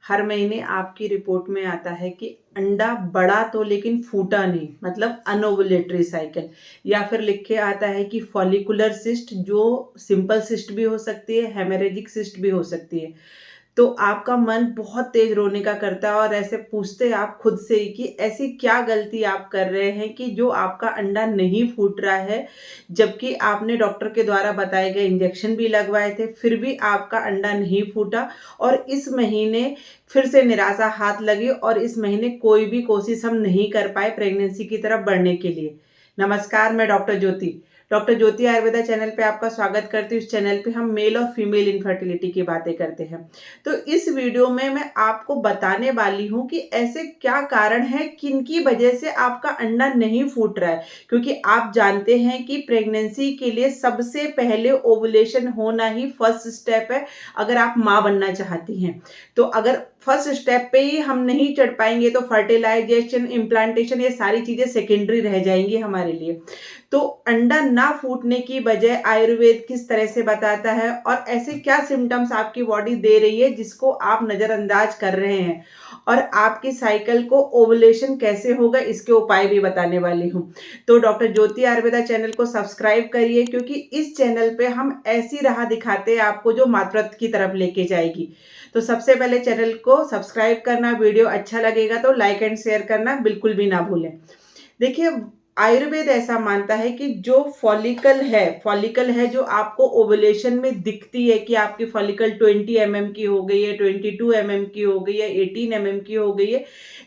हर महीने आपकी रिपोर्ट में आता है कि अंडा बड़ा तो लेकिन फूटा नहीं, मतलब अनओवुलेटरी साइकिल, या फिर लिख के आता है कि फॉलिकुलर सिस्ट, जो सिंपल सिस्ट भी हो सकती है, हेमरेजिक सिस्ट भी हो सकती है। तो आपका मन बहुत तेज रोने का करता है और ऐसे पूछते हैं आप खुद से ही कि ऐसी क्या गलती आप कर रहे हैं कि जो आपका अंडा नहीं फूट रहा है, जबकि आपने डॉक्टर के द्वारा बताए गए इंजेक्शन भी लगवाए थे, फिर भी आपका अंडा नहीं फूटा। और इस महीने फिर से निराशा हाथ लगी और इस महीने कोई भी कोशिश हम नहीं कर पाए प्रेगनेंसी की तरफ बढ़ने के लिए। नमस्कार, मैं डॉक्टर ज्योति आयुर्वेदा चैनल पे आपका स्वागत करती हूँ। इस चैनल पे हम मेल और फीमेल इनफर्टिलिटी की बातें करते हैं। तो इस वीडियो में मैं आपको बताने वाली हूँ कि ऐसे क्या कारण हैं किनकी वजह से आपका अंडा नहीं फूट रहा है, क्योंकि आप जानते हैं कि प्रेगनेंसी के लिए सबसे पहले ओवुलेशन होना ही फर्स्ट स्टेप है। अगर आप माँ बनना चाहती हैं तो अगर फर्स्ट स्टेप पे ही हम नहीं चढ़ पाएंगे तो फर्टिलाइजेशन, इम्प्लांटेशन, ये सारी चीजें सेकेंडरी रह जाएंगी हमारे लिए। तो अंडा ना फूटने की वजह आयुर्वेद किस तरह से बताता है और ऐसे क्या सिम्टम्स आपकी बॉडी दे रही है जिसको आप नजरअंदाज कर रहे हैं, और आपकी साइकिल को ओवुलेशन कैसे होगा इसके उपाय भी बताने वाली हूँ। तो डॉक्टर ज्योति आयुर्वेदा चैनल को सब्सक्राइब करिए, क्योंकि इस चैनल पे हम ऐसी राह दिखाते हैं आपको जो मातृत्व की तरफ लेके जाएगी। तो सबसे पहले चैनल को सब्सक्राइब करना, वीडियो अच्छा लगेगा तो लाइक एंड शेयर करना बिल्कुल भी ना भूलें। देखिए, आयुर्वेद ऐसा मानता है कि जो फॉलिकल है जो आपको ओवुलेशन में दिखती है कि आपकी फॉलिकल 20 mm की हो गई है, 22 mm की हो गई है, 18 mm की हो गई है,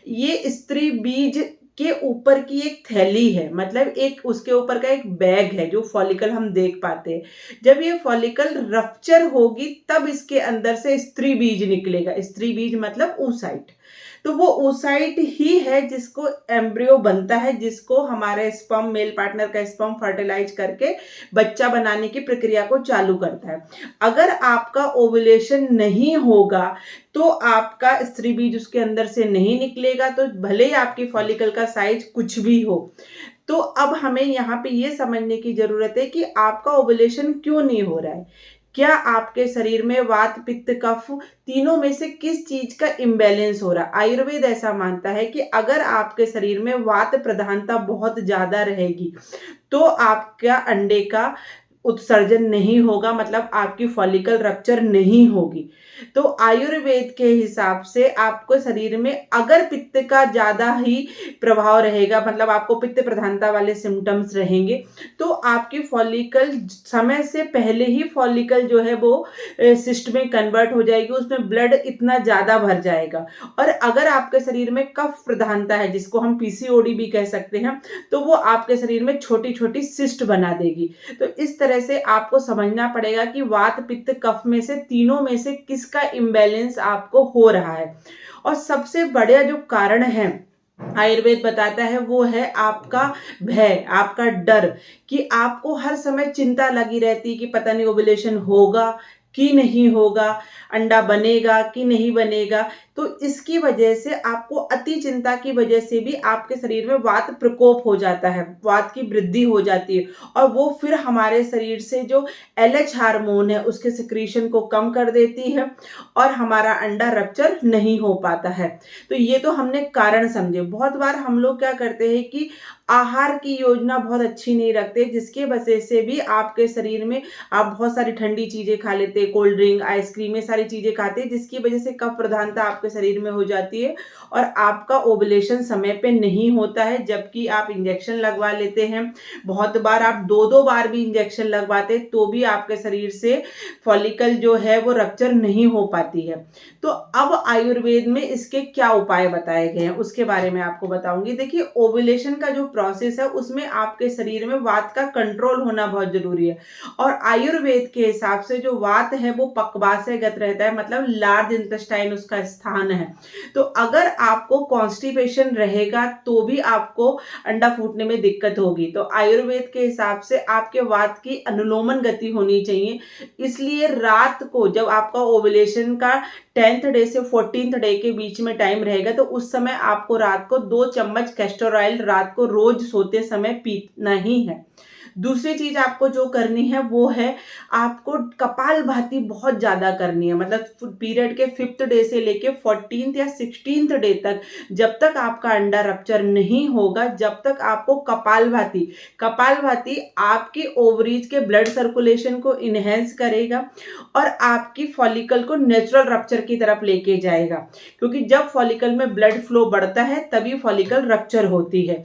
ये स्त्री बीज के ऊपर की एक थैली है, मतलब एक उसके ऊपर का एक बैग है जो फॉलिकल हम देख पाते हैं। जब ये फॉलिकल रप्चर होगी तब इसके अंदर से स्त्री बीज निकलेगा। स्त्री बीज मतलब oocyte। तो वो oocyte ही है जिसको एम्ब्रियो बनता है, जिसको हमारे स्पर्म, मेल पार्टनर का स्पर्म फर्टिलाइज करके बच्चा बनाने की प्रक्रिया को चालू करता है। अगर आपका ओवुलेशन नहीं होगा तो आपका स्त्री बीज उसके अंदर से नहीं निकलेगा, तो भले ही आपकी फॉलिकल का साइज कुछ भी हो। तो अब हमें यहाँ पे ये समझने की जरूरत है कि आपका ओवुलेशन क्यों नहीं हो रहा है। क्या आपके शरीर में वात, पित्त, कफ, तीनों में से किस चीज का इम्बैलेंस हो रहा है। आयुर्वेद ऐसा मानता है कि अगर आपके शरीर में वात प्रधानता बहुत ज्यादा रहेगी तो आपका अंडे का उत्सर्जन नहीं होगा, मतलब आपकी फॉलिकल रप्चर नहीं होगी। तो आयुर्वेद के हिसाब से आपको शरीर में अगर पित्त का ज्यादा ही प्रभाव रहेगा, मतलब आपको पित्त प्रधानता वाले सिम्टम्स रहेंगे, तो आपकी फॉलिकल समय से पहले ही फॉलिकल जो है वो सिस्ट में कन्वर्ट हो जाएगी, उसमें ब्लड इतना ज्यादा भर जाएगा। और अगर आपके शरीर में कफ प्रधानता है, जिसको हम पीसीओडी भी कह सकते हैं, तो वो आपके शरीर में छोटी छोटी सिस्ट बना देगी। तो इस तरह से आपको समझना पड़ेगा कि वात, पित्त, कफ में से तीनों में से किसका इम्बैलेंस आपको हो रहा है। और सबसे बड़ा जो कारण है आयुर्वेद बताता है वो है आपका भय, आपका डर, कि आपको हर समय चिंता लगी रहती कि पता नहीं ओवुलेशन होगा कि नहीं होगा, अंडा बनेगा कि नहीं बनेगा। तो इसकी वजह से आपको अति चिंता की वजह से भी आपके शरीर में वात प्रकोप हो जाता है, वात की वृद्धि हो जाती है, और वो फिर हमारे शरीर से जो LH हार्मोन है उसके सिक्रीशन को कम कर देती है और हमारा अंडा रप्चर नहीं हो पाता है। तो ये तो हमने कारण समझे। बहुत बार हम लोग क्या करते हैं कि आहार की योजना बहुत अच्छी नहीं रखते, जिसके वजह से भी आपके शरीर में आप बहुत सारी ठंडी चीजें खा लेते हैं, कोल्ड ड्रिंक, आइसक्रीम, ये सारी चीजें खाते हैं, जिसकी वजह से कफ प्रधानता आपके शरीर में हो जाती है और आपका ओवुलेशन समय पे नहीं होता है, जबकि आप इंजेक्शन लगवा लेते हैं। बहुत बार आप दो दो बार भी इंजेक्शन लगवाते तो भी आपके शरीर से फॉलिकल जो है वो रप्चर नहीं हो पाती है। तो अब आयुर्वेद में इसके क्या उपाय बताए गए हैं उसके बारे में आपको बताऊंगी। देखिए, ओवुलेशन का जो प्रोसेस है उसमें आपके शरीर में वात का कंट्रोल होना बहुत जरूरी है, और आयुर्वेद के हिसाब से जो वात है वो पक्वाशयगत रहता है, मतलब लार्ज इंटेस्टाइन उसका स्थान है। तो अगर आपको कॉन्स्टिपेशन रहेगा तो भी आपको अंडा फूटने में दिक्कत होगी। तो आयुर्वेद के हिसाब से आपके वात की अनुलोमन गति होनी चाहिए। इसलिए रात को जब आपका ओवुलेशन का 10th डे से 14th डे के बीच में टाइम रहेगा, तो उस समय आपको रात को 2 चम्मच कैस्टर ऑयल रात को रोज सोते समय पीना ही है। दूसरी चीज आपको जो करनी है वो है आपको कपालभाति बहुत ज्यादा करनी है, मतलब पीरियड के 5th डे से लेके 14th या 16th डे तक, जब तक आपका अंडा रप्चर नहीं होगा, जब तक आपको कपालभाति आपकी ओवरीज के ब्लड सर्कुलेशन को इनहेंस करेगा और आपकी फॉलिकल को नेचुरल रप्चर की तरफ लेके जाएगा, क्योंकि जब फॉलिकल में ब्लड फ्लो बढ़ता है तभी फॉलिकल रप्चर होती है।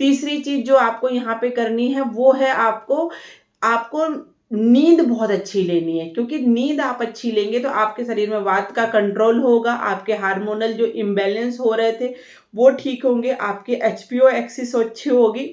तीसरी चीज जो आपको यहाँ पे करनी है वो है आपको नींद बहुत अच्छी लेनी है, क्योंकि नींद आप अच्छी लेंगे तो आपके शरीर में वात का कंट्रोल होगा, आपके हार्मोनल जो इम्बैलेंस हो रहे थे वो ठीक होंगे, आपके HPO एक्सिस अच्छी होगी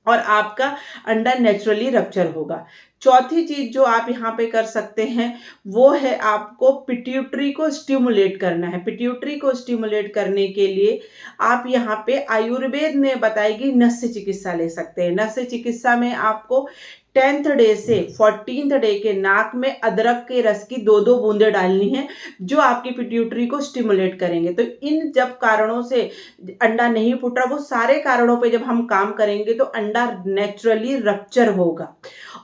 और आपका अंडा नेचुरली रप्चर होगा। चौथी चीज जो आप यहाँ पे कर सकते हैं वो है आपको पिट्यूटरी को स्टिमुलेट करना है। पिट्यूटरी को स्टिमुलेट करने के लिए आप यहाँ पे आयुर्वेद ने बताई गई नस्य चिकित्सा ले सकते हैं। नस्य चिकित्सा में आपको 10th डे से 14th डे के नाक में अदरक के रस की 2-2 बूंदे डालनी है, जो आपकी पिट्यूटरी को स्टिमुलेट करेंगे। तो इन जब कारणों से अंडा नहीं फूट रहा, वो सारे कारणों पे जब हम काम करेंगे तो अंडा नेचुरली रप्चर होगा।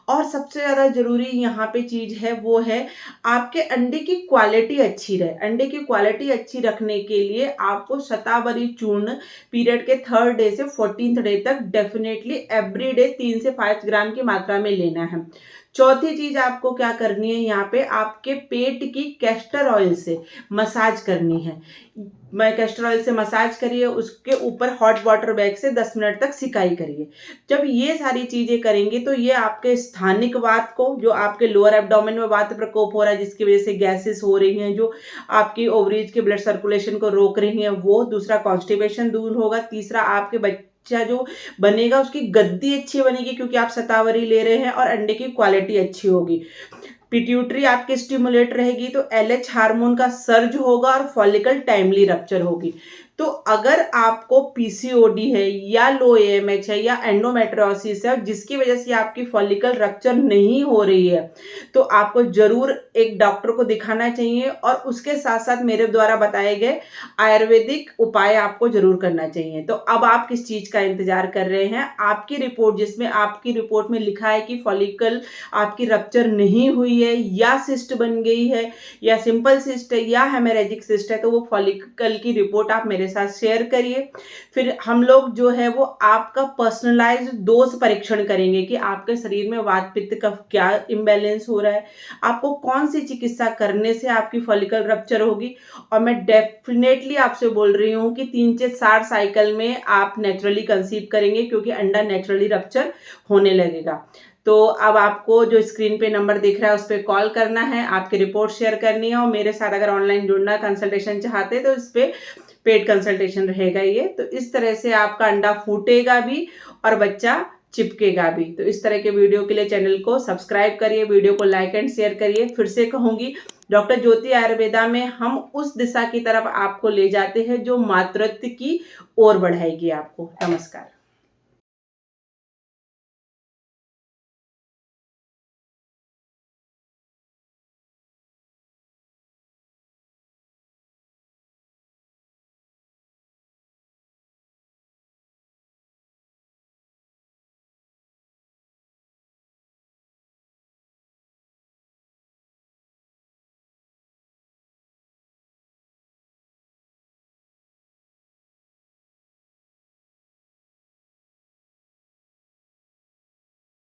और सबसे ज़्यादा ज़रूरी यहाँ पे चीज़ है वो है आपके अंडे की क्वालिटी अच्छी रहे। अंडे की क्वालिटी अच्छी रखने के लिए आपको शतावरी चूर्ण पीरियड के 3rd डे से 14th डे तक डेफिनेटली एवरी डे 3 से 5 ग्राम की मात्रा में लेना है। चौथी चीज आपको क्या करनी है, यहाँ पे आपके पेट की कैस्टर ऑयल से मसाज करनी है। कैस्टर ऑयल से मसाज करिए, उसके ऊपर हॉट वाटर बैग से 10 मिनट तक सिकाई करिए। जब ये सारी चीजें करेंगे तो ये आपके स्थानिक वात को, जो आपके लोअर एब्डोमेन में वात प्रकोप हो रहा है जिसकी वजह से गैसेस हो रही हैं, जो आपकी ओवरीज के ब्लड सर्कुलेशन को रोक रही हैं, वो दूसरा कॉन्स्टिपेशन दूर होगा। तीसरा आपके बच्चा जो बनेगा उसकी गद्दी अच्छी बनेगी, क्योंकि आप शतावरी ले रहे हैं, और अंडे की क्वालिटी अच्छी होगी। पिट्यूटरी आपकी स्टिमुलेट रहेगी तो LH हार्मोन का सर्ज होगा और फॉलिकल टाइमली रप्चर होगी। तो अगर आपको PCOD है या लो AMH है या एंडोमेट्रियोसिस है जिसकी वजह से आपकी फॉलिकल रप्चर नहीं हो रही है, तो आपको जरूर एक डॉक्टर को दिखाना चाहिए और उसके साथ साथ मेरे द्वारा बताए गए आयुर्वेदिक उपाय आपको जरूर करना चाहिए। तो अब आप किस चीज का इंतजार कर रहे हैं? आपकी रिपोर्ट, जिसमें आपकी रिपोर्ट में लिखा है कि फॉलिकल आपकी रप्चर नहीं हुई है या सिस्ट बन गई है या सिंपल सिस्ट है या हेमरेजिक सिस्ट है, तो वो फॉलिकल की रिपोर्ट आप मेरे साथ शेयर करिए। फिर हम लोग जो है वो आपका पर्सनलाइज्ड डोज परीक्षण करेंगे कि आपके शरीर में वात पित्त का क्या इम्बैलेंस हो रहा है, आपको कौन सी चिकित्सा करने से आपकी फॉलिकल रप्चर होगी। और मैं डेफिनेटली आपसे बोल रही हूँ कि 3 से 4 साइकिल में आप नेचुरली कंसीव करेंगे, क्योंकि अंडा नेचुरली रप्चर होने लगेगा। तो अब आपको जो स्क्रीन पे नंबर दिख रहा है उस पर कॉल करना है, आपकी रिपोर्ट शेयर करनी है, और मेरे साथ अगर ऑनलाइन जुड़ना, कंसल्टेशन चाहते हैं तो इस पे पेड कंसल्टेशन रहेगा ये। तो इस तरह से आपका अंडा फूटेगा भी और बच्चा चिपकेगा भी। तो इस तरह के वीडियो के लिए चैनल को सब्सक्राइब करिए, वीडियो को लाइक एंड शेयर करिए। फिर से कहूँगी, डॉक्टर ज्योति आयुर्वेदा में हम उस दिशा की तरफ आपको ले जाते हैं जो मातृत्व की ओर बढ़ाएगी आपको। नमस्कार।